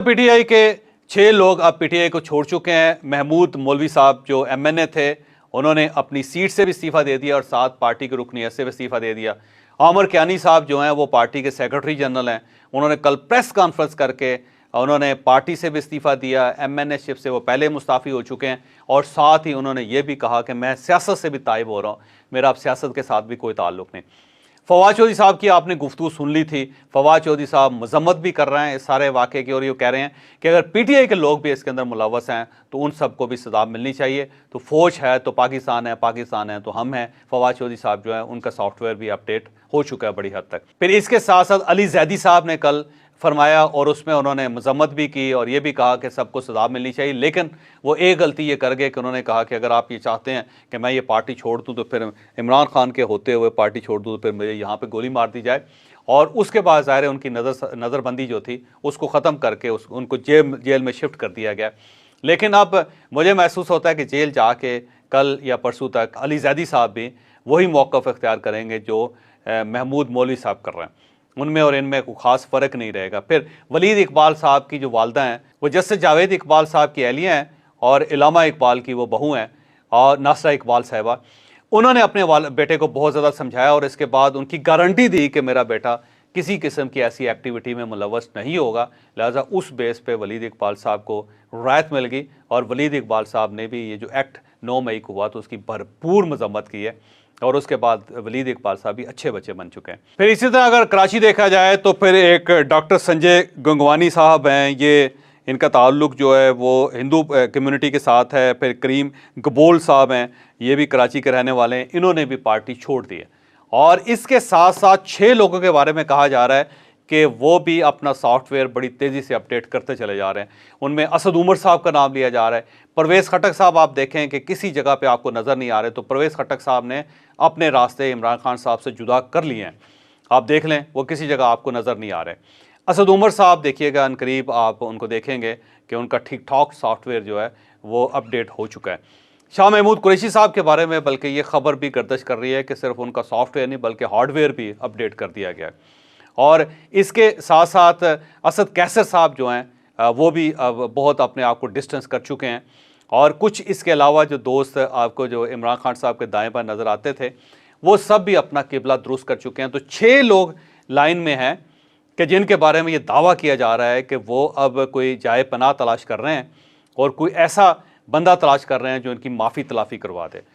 PTI के 6 लोग अब पीटीआई को छोड़ चुके हैं। महमूद मौलवी साहब जो एमएनए थे, उन्होंने अपनी सीट से भी इस्तीफा दे दिया और साथ पार्टी के रुकनियत से भी इस्तीफा दे दिया। आमिर कियानी साहब जो हैं वो पार्टी के सेक्रेटरी जनरल हैं, उन्होंने कल प्रेस कॉन्फ्रेंस करके उन्होंने पार्टी से भी इस्तीफा दिया, एमएनए शिप से वो पहले मुस्ताफ़ी हो चुके हैं और साथ ही उन्होंने ये भी कहा कि मैं सियासत से भी ताइब हो रहा हूँ, मेरा अब सियासत के साथ भी कोई ताल्लुक़ नहीं। फवाद चौधरी साहब की आपने गुफ्तगू सुन ली थी। फवाद चौधरी साहब मजम्मत भी कर रहे हैं इस सारे वाक़े की और ये कह रहे हैं कि अगर पीटीआई के लोग भी इसके अंदर मुलव्वस हैं तो उन सबको भी सज़ा मिलनी चाहिए। तो फ़ौज है तो पाकिस्तान है तो हम हैं। फवाद चौधरी साहब जो है उनका सॉफ्टवेयर भी अपडेट हो चुका है बड़ी हद तक। फिर इसके साथ साथ अली जैदी साहब ने कल फरमाया और उसमें उन्होंने मजम्मत भी की और ये भी कहा कि सबको सज़ा मिलनी चाहिए, लेकिन वो एक गलती ये कर गए कि उन्होंने कहा कि अगर आप ये चाहते हैं कि मैं ये पार्टी छोड़ दूँ तो फिर इमरान खान के होते हुए पार्टी छोड़ दूँ तो फिर मुझे यहाँ पे गोली मार दी जाए। और उसके बाद ज़ाहिर है उनकी नज़रबंदी जो थी उसको ख़त्म करके उनको जेल में शिफ्ट कर दिया गया। लेकिन अब मुझे महसूस होता है कि जेल जाके कल या परसों तक अली जैदी साहब भी वही मौक़िफ़ इख्तियार करेंगे जो महमूद मौलवी साहब कर रहे हैं, उनमें और इनमें कोई ख़ास फ़र्क नहीं रहेगा। फिर वलीद इकबाल साहब की जो वालदा हैं वो जस्टिस जावेद इकबाल साहब की अहलिया हैं और इलामा इकबाल की वो बहू हैं और नासरा इकबाल साहिबा, उन्होंने अपने बेटे को बहुत ज़्यादा समझाया और इसके बाद उनकी गारंटी दी कि मेरा बेटा किसी किस्म की ऐसी एक्टिविटी में मुलव्वस नहीं होगा। लिहाजा उस बेस पे वलीद इकबाल साहब को राहत मिल गई और वलीद इकबाल साहब ने भी ये जो एक्ट 9 मई को हुआ तो उसकी भरपूर मजम्मत की है और उसके बाद वलीद इकबाल साहब भी अच्छे बच्चे बन चुके हैं। फिर इसी तरह अगर कराची देखा जाए तो फिर एक डॉक्टर संजय गंगवानी साहब हैं, ये इनका ताल्लुक़ जो है वो हिंदू कम्युनिटी के साथ है। फिर करीम गबोल साहब हैं, ये भी कराची के रहने वाले हैं, इन्होंने भी पार्टी छोड़ दी है। और इसके साथ साथ 6 लोगों के बारे में कहा जा रहा है कि वो भी अपना सॉफ्टवेयर बड़ी तेज़ी से अपडेट करते चले जा रहे हैं। उनमें असद उमर साहब का नाम लिया जा रहा है। परवेज़ खटक साहब आप देखें कि किसी जगह पे आपको नज़र नहीं आ रहे, तो परवेज़ खटक साहब ने अपने रास्ते इमरान खान साहब से जुदा कर लिए हैं। आप देख लें, वो किसी जगह आपको नज़र नहीं आ रहे। असद उमर साहब देखिएगा, अनकरीब आप उनको देखेंगे कि उनका ठीक ठाक सॉफ्टवेयर जो है वो अपडेट हो चुका है। शाह महमूद कुरैशी साहब के बारे में बल्कि ये खबर भी गर्दिश कर रही है कि सिर्फ उनका सॉफ्टवेयर नहीं बल्कि हार्डवेयर भी अपडेट कर दिया गया है। और इसके साथ साथ असद कैसर साहब जो हैं वो भी अब बहुत अपने आप को डिस्टेंस कर चुके हैं। और कुछ इसके अलावा जो दोस्त आपको जो इमरान खान साहब के दाएं बाएं नज़र आते थे वो सब भी अपना किबला दुरुस्त कर चुके हैं। तो 6 लोग लाइन में हैं कि जिनके बारे में ये दावा किया जा रहा है कि वो अब कोई जाए पनाह तलाश कर रहे हैं और कोई ऐसा बंदा तलाश कर रहे हैं जो इनकी माफ़ी तलाफ़ी करवा दे।